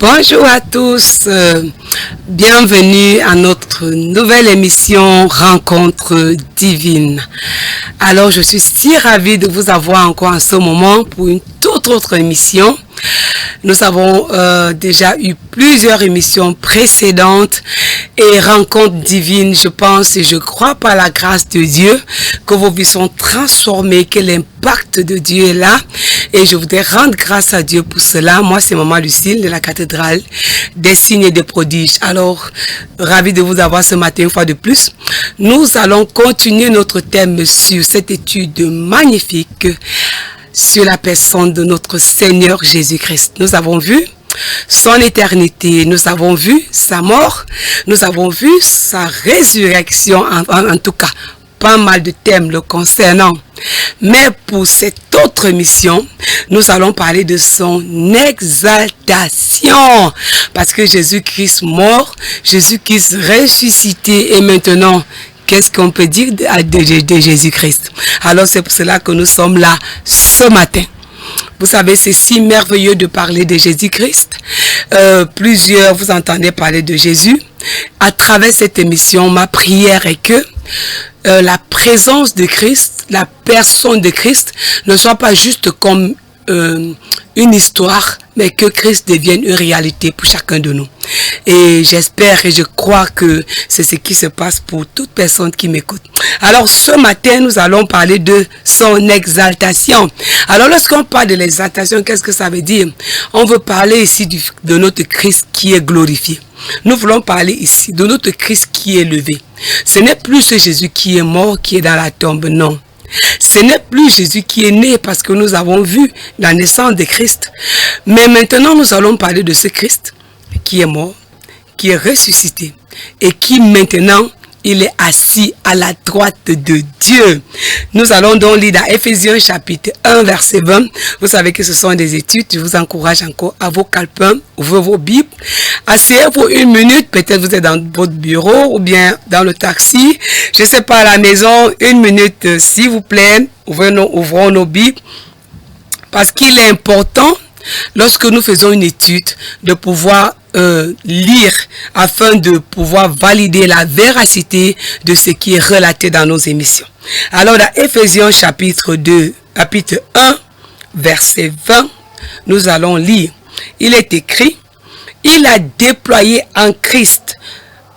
Bonjour à tous, bienvenue à notre nouvelle émission Rencontre divine. Alors je suis si ravie de vous avoir encore en ce moment pour une toute autre émission. Nous avons déjà eu plusieurs émissions précédentes et rencontres divines. Je pense et je crois par la grâce de Dieu que vos vies sont transformées, que l'impact de Dieu est là. Et je voudrais rendre grâce à Dieu pour cela. Moi, c'est Maman Lucille de la cathédrale des signes et des prodiges. Alors, ravi de vous avoir ce matin une fois de plus. Nous allons continuer notre thème sur cette étude magnifique sur la personne de notre Seigneur Jésus-Christ. Nous avons vu son éternité, nous avons vu sa mort, nous avons vu sa résurrection, en tout cas, pas mal de thèmes le concernant. Mais pour cette autre mission, nous allons parler de son exaltation. Parce que Jésus-Christ mort, Jésus-Christ ressuscité et maintenant, qu'est-ce qu'on peut dire de Jésus-Christ? Alors c'est pour cela que nous sommes là ce matin. Vous savez, c'est si merveilleux de parler de Jésus-Christ. Plusieurs, vous entendez parler de Jésus. À travers cette émission, ma prière est que la présence de Christ, la personne de Christ, ne soit pas juste comme une histoire, mais que Christ devienne une réalité pour chacun de nous. Et j'espère et je crois que c'est ce qui se passe pour toute personne qui m'écoute. Alors ce matin, nous allons parler de son exaltation. Alors lorsqu'on parle de l'exaltation, qu'est-ce que ça veut dire? On veut parler ici de notre Christ qui est glorifié. Nous voulons parler ici de notre Christ qui est levé. Ce n'est plus ce Jésus qui est mort, qui est dans la tombe, non. Ce n'est plus Jésus qui est né parce que nous avons vu la naissance de Christ. Mais maintenant, nous allons parler de ce Christ qui est mort, qui est ressuscité et qui maintenant, il est assis à la droite de Dieu. Nous allons donc lire dans Éphésiens chapitre 1 verset 20. Vous savez que ce sont des études. Je vous encourage encore à vos calepins, ouvrez vos bibles. Asseyez-vous une minute. Peut-être vous êtes dans votre bureau ou bien dans le taxi. Je ne sais pas, à la maison. Une minute, s'il vous plaît. Ouvrons nos bibles. Parce qu'il est important, lorsque nous faisons une étude, de pouvoir lire afin de pouvoir valider la véracité de ce qui est relaté dans nos émissions. Alors dans Éphésiens chapitre 1 verset 20, nous allons lire. Il est écrit, il a déployé en Christ.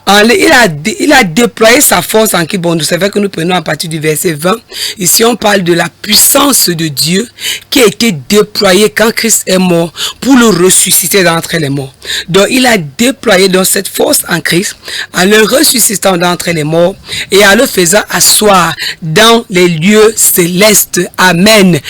Il a déployé sa force en qui. Bon, nous savons que nous prenons à partir du verset 20. Ici, on parle de la puissance de Dieu qui a été déployée quand Christ est mort pour le ressusciter d'entre les morts. Donc, il a déployé donc cette force en Christ en le ressuscitant d'entre les morts et en le faisant asseoir dans les lieux célestes. Amen.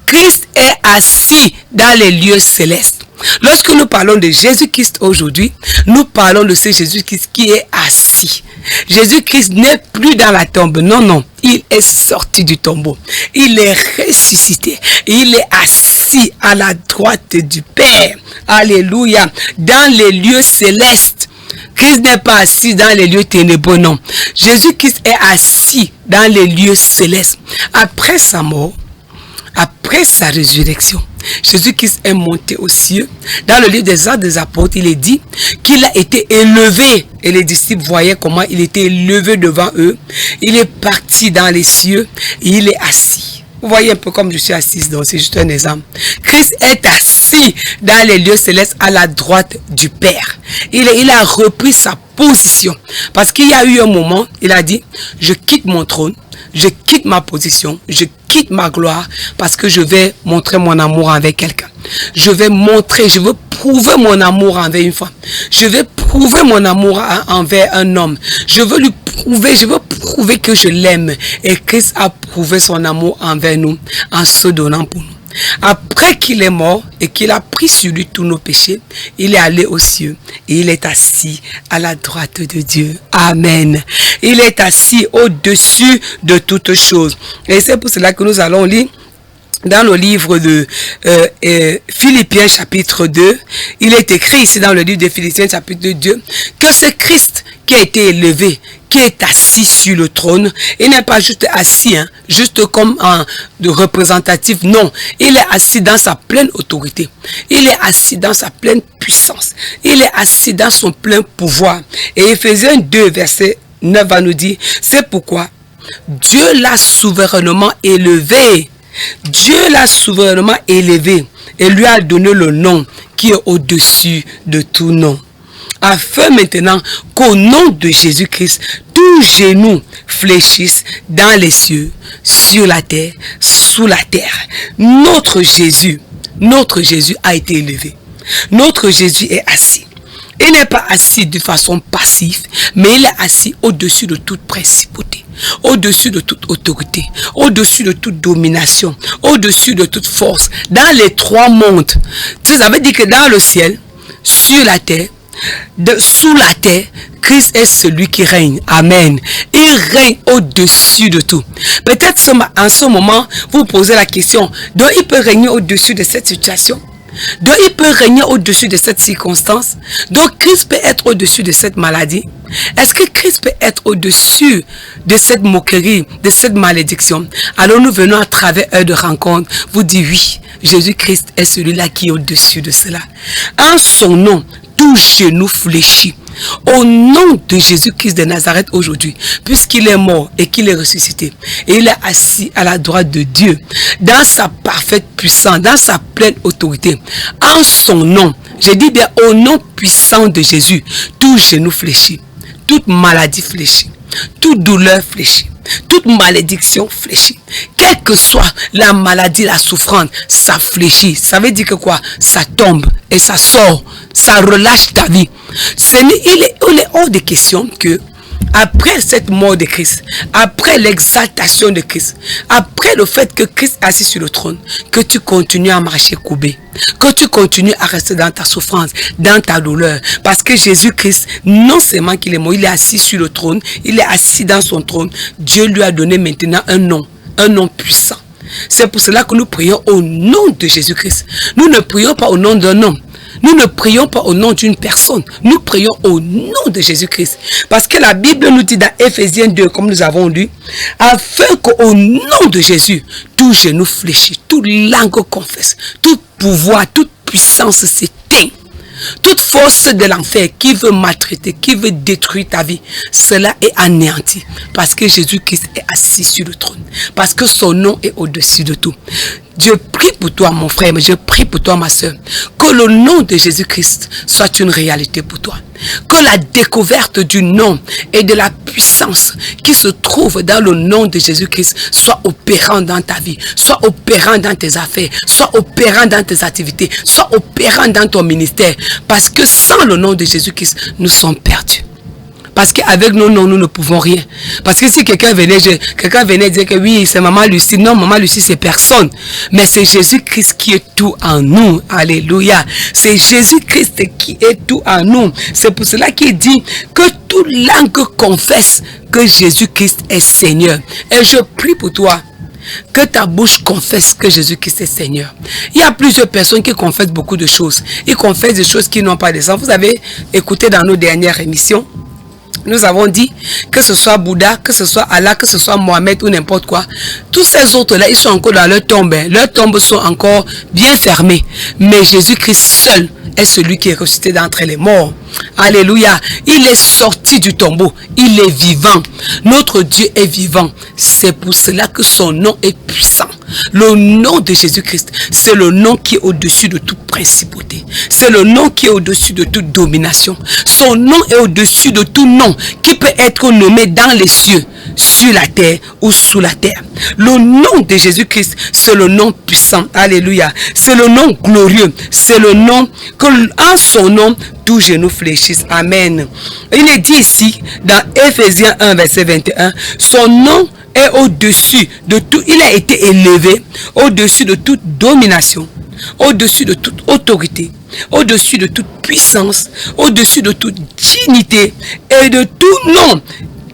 Christ est assis dans les lieux célestes. Lorsque nous parlons de Jésus-Christ aujourd'hui, nous parlons de ce Jésus-Christ qui est assis. Jésus-Christ n'est plus dans la tombe. Non, non. Il est sorti du tombeau. Il est ressuscité. Il est assis à la droite du Père. Alléluia. Dans les lieux célestes. Christ n'est pas assis dans les lieux ténébreux, non. Jésus-Christ est assis dans les lieux célestes. Après sa mort, après sa résurrection, Jésus-Christ est monté aux cieux. Dans le livre des Actes des Apôtres, il est dit qu'il a été élevé. Et les disciples voyaient comment il était élevé devant eux. Il est parti dans les cieux et il est assis. Vous voyez un peu comme je suis assise, donc c'est juste un exemple. Christ est assis dans les lieux célestes à la droite du Père. Il a repris sa position. Parce qu'il y a eu un moment, il a dit, je quitte mon trône. Je quitte ma position, je quitte ma gloire parce que je vais montrer mon amour envers quelqu'un. Je veux prouver mon amour envers une femme. Je vais prouver mon amour envers un homme. Je veux prouver que je l'aime. Et Christ a prouvé son amour envers nous en se donnant pour nous. Après qu'il est mort et qu'il a pris sur lui tous nos péchés, il est allé aux cieux et il est assis à la droite de Dieu. Amen. Il est assis au-dessus de toutes choses. Et c'est pour cela que nous allons lire dans le livre de Philippiens chapitre 2. Il est écrit ici dans le livre de Philippiens chapitre 2 que ce Christ qui a été élevé, qui est assis sur le trône. Il n'est pas juste assis, juste comme un de représentatif. Non, il est assis dans sa pleine autorité. Il est assis dans sa pleine puissance. Il est assis dans son plein pouvoir. Et Éphésiens 2, verset 9 va nous dire, c'est pourquoi Dieu l'a souverainement élevé. Dieu l'a souverainement élevé et lui a donné le nom qui est au-dessus de tout nom. Afin maintenant qu'au nom de Jésus-Christ, tous genoux fléchissent dans les cieux, sur la terre, sous la terre. Notre Jésus a été élevé. Notre Jésus est assis. Il n'est pas assis de façon passive, mais il est assis au-dessus de toute principauté, au-dessus de toute autorité, au-dessus de toute domination, au-dessus de toute force, dans les trois mondes. Ça veut dire que dans le ciel, sur la terre, sous la terre, Christ est celui qui règne. Amen. Il règne au-dessus de tout. Peut-être en ce moment, vous posez la question, donc il peut régner au-dessus de cette situation? Donc il peut régner au-dessus de cette circonstance? Donc Christ peut être au-dessus de cette maladie? Est-ce que Christ peut être au-dessus de cette moquerie, de cette malédiction? Alors nous venons à travers heure de rencontre vous dire oui, Jésus-Christ est celui-là qui est au-dessus de cela. En son nom, tout genou fléchit. Au nom de Jésus-Christ de Nazareth aujourd'hui, puisqu'il est mort et qu'il est ressuscité, et il est assis à la droite de Dieu, dans sa parfaite puissance, dans sa pleine autorité, en son nom, j'ai dit bien au nom puissant de Jésus, tout genou fléchit, toute maladie fléchit, toute douleur fléchit, toute malédiction fléchit. Quelle que soit la maladie, la souffrance, ça fléchit. Ça veut dire que quoi? Ça tombe et ça sort. Ça relâche ta vie. Il est hors de question que après cette mort de Christ, après l'exaltation de Christ, après le fait que Christ est assis sur le trône, que tu continues à marcher courbé, que tu continues à rester dans ta souffrance, dans ta douleur. Parce que Jésus-Christ, non seulement qu'il est mort, il est assis sur le trône, il est assis dans son trône. Dieu lui a donné maintenant un nom puissant. C'est pour cela que nous prions au nom de Jésus-Christ. Nous ne prions pas au nom d'un homme. Nous ne prions pas au nom d'une personne. Nous prions au nom de Jésus-Christ. Parce que la Bible nous dit dans Éphésiens 2, comme nous avons lu, afin qu'au nom de Jésus, tout genou fléchit, toute langue confesse, tout pouvoir, toute puissance s'éteint. Toute force de l'enfer qui veut maltraiter, qui veut détruire ta vie, cela est anéanti. Parce que Jésus-Christ est assis sur le trône. Parce que son nom est au-dessus de tout. Je prie pour toi, mon frère, mais je prie pour toi, ma soeur, que le nom de Jésus-Christ soit une réalité pour toi. Que la découverte du nom et de la puissance qui se trouve dans le nom de Jésus-Christ soit opérant dans ta vie, soit opérant dans tes affaires, soit opérant dans tes activités, soit opérant dans ton ministère. Parce que sans le nom de Jésus-Christ, nous sommes perdus. Parce qu'avec nos noms, nous ne pouvons rien. Parce que si quelqu'un venait dire que oui, c'est Maman Lucie. Non, Maman Lucie, c'est personne. Mais c'est Jésus-Christ qui est tout en nous. Alléluia. C'est Jésus-Christ qui est tout en nous. C'est pour cela qu'il dit que toute langue confesse que Jésus-Christ est Seigneur. Et je prie pour toi, que ta bouche confesse que Jésus-Christ est Seigneur. Il y a plusieurs personnes qui confessent beaucoup de choses. Ils confessent des choses qui n'ont pas de sens. Vous avez écouté dans nos dernières émissions, nous avons dit que ce soit Bouddha, que ce soit Allah, que ce soit Mohamed ou n'importe quoi. Tous ces autres-là, ils sont encore dans leur tombe. Leurs tombes sont encore bien fermées. Mais Jésus-Christ seul est celui qui est ressuscité d'entre les morts. Alléluia. Il est sorti du tombeau. Il est vivant. Notre Dieu est vivant. C'est pour cela que son nom est puissant. Le nom de Jésus-Christ, c'est le nom qui est au-dessus de toute principauté. C'est le nom qui est au-dessus de toute domination. Son nom est au-dessus de tout nom qui peut être nommé dans les cieux, sur la terre ou sous la terre. Le nom de Jésus-Christ, c'est le nom puissant. Alléluia. C'est le nom glorieux. C'est le nom que, en son nom, tout genou fléchisse. Amen. Il est dit ici, dans Éphésiens 1, verset 21, son nom est au-dessus de tout. Il a été élevé au-dessus de toute domination, au-dessus de toute autorité, au-dessus de toute puissance, au-dessus de toute dignité et de tout nom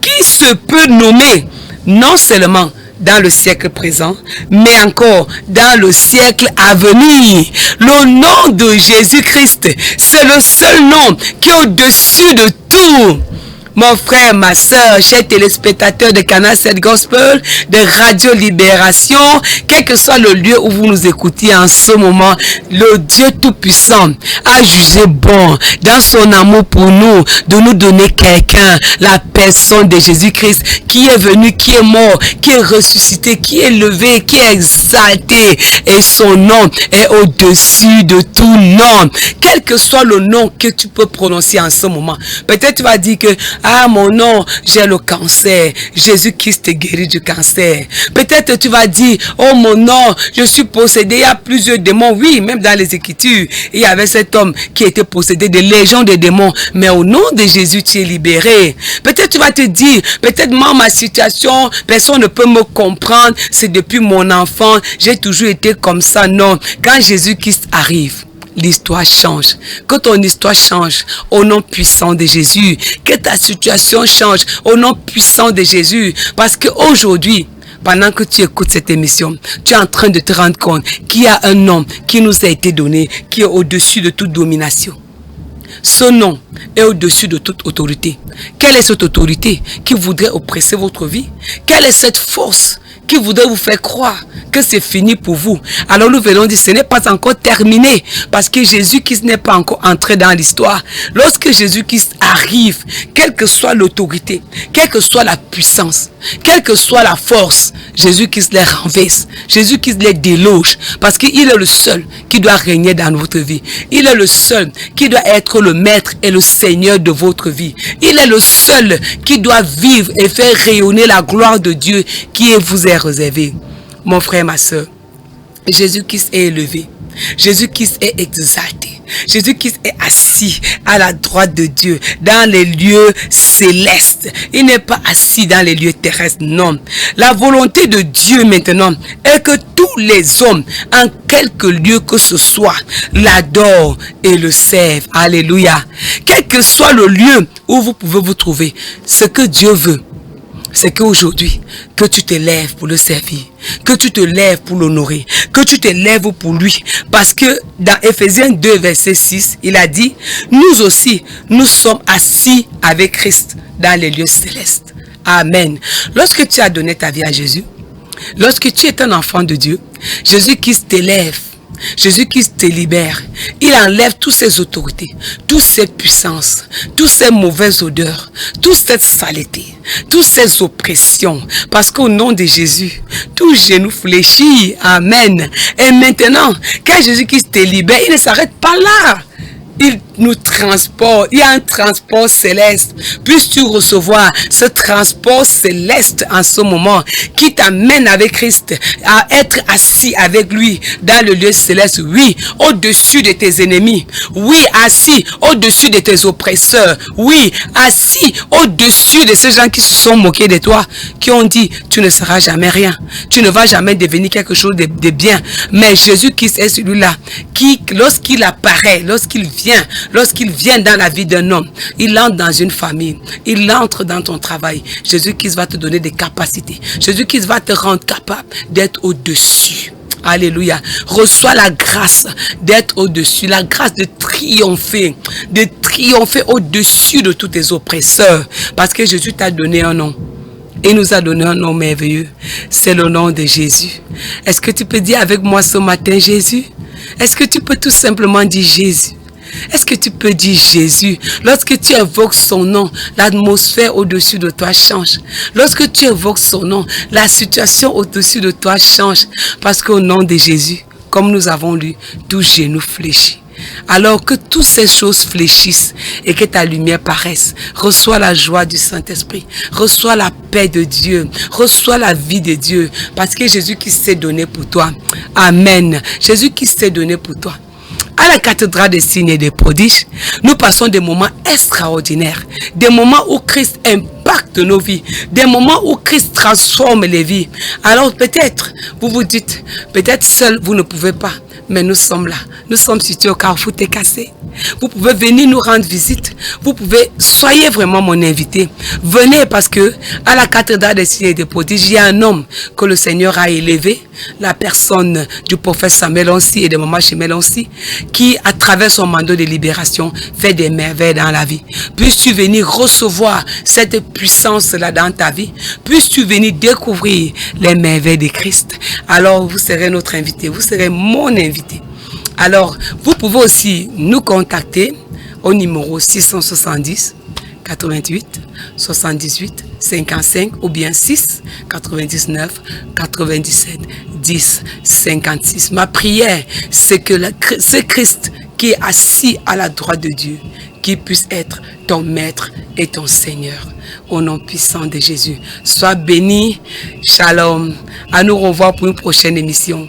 qui se peut nommer, non seulement dans le siècle présent, mais encore dans le siècle à venir. Le nom de Jésus-Christ, c'est le seul nom qui est au-dessus de tout. Mon frère, ma soeur, chers téléspectateurs de Canal 7 Gospel, de Radio Libération, quel que soit le lieu où vous nous écoutez en ce moment, le Dieu Tout-Puissant a jugé bon, dans son amour pour nous, de nous donner quelqu'un, la personne de Jésus-Christ, qui est venu, qui est mort, qui est ressuscité, qui est levé, qui est exalté, et son nom est au-dessus de tout nom. Quel que soit le nom que tu peux prononcer en ce moment, peut-être tu vas dire que ah, mon nom, j'ai le cancer. Jésus-Christ te guérit du cancer. Peut-être tu vas dire, oh mon nom, je suis possédé. Il y a plusieurs démons. Oui, même dans les Écritures, il y avait cet homme qui était possédé de légions de démons. Mais au nom de Jésus, tu es libéré. Peut-être tu vas te dire, peut-être moi, ma situation, personne ne peut me comprendre. C'est depuis mon enfant, j'ai toujours été comme ça. Non, quand Jésus-Christ arrive, l'histoire change. Que ton histoire change au nom puissant de Jésus. Que ta situation change au nom puissant de Jésus. Parce qu'aujourd'hui, pendant que tu écoutes cette émission, tu es en train de te rendre compte qu'il y a un nom qui nous a été donné, qui est au-dessus de toute domination. Ce nom est au-dessus de toute autorité. Quelle est cette autorité qui voudrait oppresser votre vie? Quelle est cette force qui voudrait vous faire croire que c'est fini pour vous? Alors nous venons dire, ce n'est pas encore terminé, parce que Jésus-Christ n'est pas encore entré dans l'histoire. Lorsque Jésus-Christ arrive, quelle que soit l'autorité, quelle que soit la puissance, quelle que soit la force, Jésus-Christ les renverse, Jésus-Christ les déloge, parce qu'il est le seul qui doit régner dans votre vie. Il est le seul qui doit être le maître et le seigneur de votre vie. Il est le seul qui doit vivre et faire rayonner la gloire de Dieu qui vous est réservé. Mon frère, ma soeur, Jésus-Christ est élevé. Jésus-Christ est exalté. Jésus-Christ est assis à la droite de Dieu dans les lieux célestes. Il n'est pas assis dans les lieux terrestres, non. La volonté de Dieu maintenant est que tous les hommes, en quelque lieu que ce soit, l'adorent et le servent. Alléluia. Quel que soit le lieu où vous pouvez vous trouver, ce que Dieu veut, c'est qu'aujourd'hui, que tu te lèves pour le servir, que tu te lèves pour l'honorer, que tu te lèves pour lui. Parce que dans Ephésiens 2, verset 6, il a dit, nous aussi, nous sommes assis avec Christ dans les lieux célestes. Amen. Lorsque tu as donné ta vie à Jésus, lorsque tu es un enfant de Dieu, Jésus-Christ t'élève. Jésus-Christ te libère. Il enlève toutes ses autorités, toutes ses puissances, toutes ces mauvaises odeurs, toute cette saleté, toutes ces oppressions. Parce qu'au nom de Jésus, tout genou fléchit. Amen. Et maintenant, quand Jésus-Christ te libère, il ne s'arrête pas là. Il nous transporte, il y a un transport céleste. Puisses-tu recevoir ce transport céleste en ce moment qui t'amène avec Christ à être assis avec lui dans le lieu céleste. Oui, au-dessus de tes ennemis. Oui, assis au-dessus de tes oppresseurs. Oui, assis au-dessus de ces gens qui se sont moqués de toi, qui ont dit, tu ne seras jamais rien. Tu ne vas jamais devenir quelque chose de bien. Mais Jésus-Christ est celui-là qui, lorsqu'il apparaît, lorsqu'il vient dans la vie d'un homme, il entre dans une famille, il entre dans ton travail. Jésus-Christ va te donner des capacités. Jésus-Christ va te rendre capable d'être au-dessus. Alléluia. Reçois la grâce d'être au-dessus, la grâce de triompher au-dessus de tous tes oppresseurs. Parce que Jésus t'a donné un nom. Il nous a donné un nom merveilleux. C'est le nom de Jésus. Est-ce que tu peux dire avec moi ce matin Jésus? Est-ce que tu peux tout simplement dire Jésus? Est-ce que tu peux dire Jésus? Lorsque tu évoques son nom, l'atmosphère au-dessus de toi change. Lorsque tu évoques son nom, la situation au-dessus de toi change. Parce qu'au nom de Jésus, comme nous avons lu, tout genou fléchit. Alors que toutes ces choses fléchissent et que ta lumière paraisse, reçois la joie du Saint-Esprit, reçois la paix de Dieu, reçois la vie de Dieu, parce que Jésus qui s'est donné pour toi. Amen. Jésus qui s'est donné pour toi. À la cathédrale des signes et des prodiges, nous passons des moments extraordinaires, des moments où Christ impacte nos vies, des moments où Christ transforme les vies. Alors peut-être, vous vous dites, peut-être seul vous ne pouvez pas. mais nous sommes là. Nous sommes situés au Carrefour Técassé. Vous pouvez venir nous rendre visite. Vous pouvez, soyez vraiment mon invité. Venez parce que à la cathédrale des signes et des prodiges, il y a un homme que le Seigneur a élevé, la personne du prophète Samuel Onsi et de maman Chimel Onsi, qui à travers son mandat de libération fait des merveilles dans la vie. Puisses-tu venir recevoir cette puissance-là dans ta vie? Puisses-tu venir découvrir les merveilles de Christ? Alors vous serez notre invité, vous serez mon invité. Alors, vous pouvez aussi nous contacter au numéro 670 88 78 55 ou bien 6 99 97 10 56. Ma prière, c'est que ce Christ qui est assis à la droite de Dieu, qui puisse être ton maître et ton Seigneur. Au nom puissant de Jésus. Sois béni. Shalom. À nous revoir pour une prochaine émission.